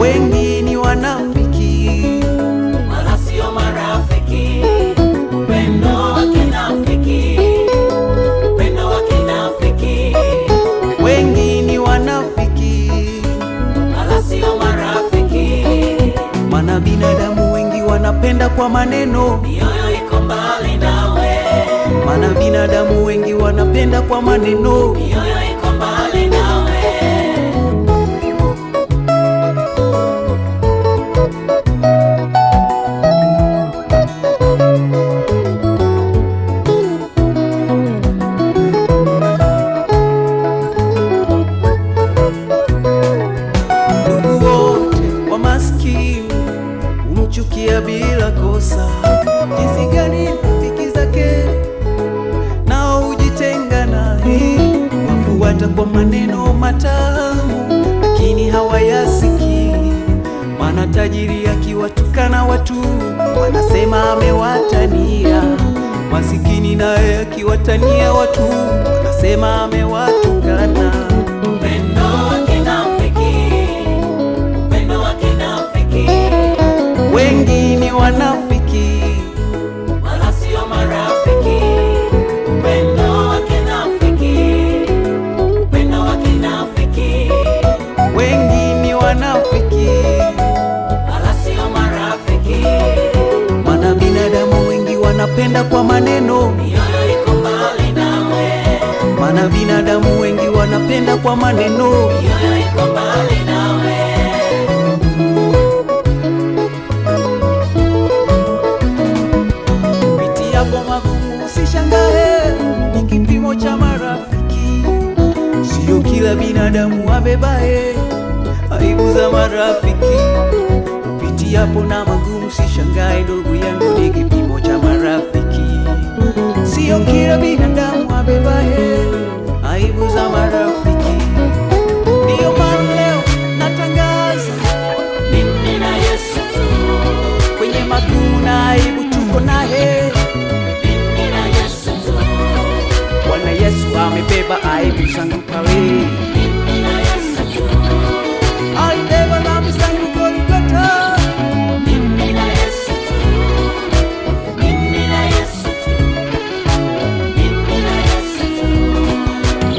Wengi ni wanafiki, wala sio marafiki. Upendo wa kinafiki, upendo wa kinafiki. wengi ni wanafiki, Wala sio marafiki. maana binadamu wengi wanapenda kwa maneno, Mioyo iko mbali nawe, maana binadamu wengi wanapenda kwa maneno. mioyo iko mbali nawe. Ndugu wote wa maskini humchukia bila kosa. Jinsi gani rafiki zake nao hujitenga naye, wafuata kwa maneno matamu, lakini hawayasikii. Maana tajiri akiwatukana watu wanasema amewatania, masikini naye akiwatania watu wanasema amewatukana. Upendo wa kinafiki, upendo wa kinafiki. Wengi ni wanafiki, Wala sio marafiki. Upendo wa kinafiki, upendo wa kinafiki. wengi ni wanafiki, Wala sio marafiki. maana binadamu wengi wanapenda kwa maneno, Mioyo iko mbali nawe, maana binadamu wengi wanapenda kwa maneno. mioyo iko mbali nawe. Pitia kwa magumu usishangae, ni kipimo cha marafiki. Sio kila binadamu abebae aibu za marafiki. Upitiapo na magumu usishangae, ndugu yangu, ni kipimo cha marafiki. Sio kila binadamu abebae aibu za marafiki. Ndiyo maana leo natangaza, Mimi na Yesu tu, kwenye magumu na aibu tuko naye. mimi na Yesu tu, Bwana Yesu amebeba aibu zangu pale, mimi na Yesu tu, alibeba dhambi zangu Golgotha. mimi na Yesu tu, mimi na Yesu tu, mimi na Yesu tu.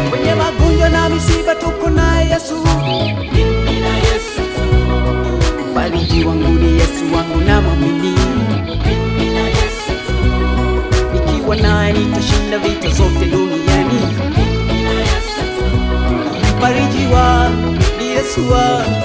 Kwenye magonjwa na misiba tuko naye Yesu, Mimi na Yesu tu, mfariji wangu ni Yesu wangu na mwamini. mimi na Yesu tu, Nikiwa naye nitashinda vita zote duniani. mimi na Yesu tu, Mfariji wangu ni Yesu wangu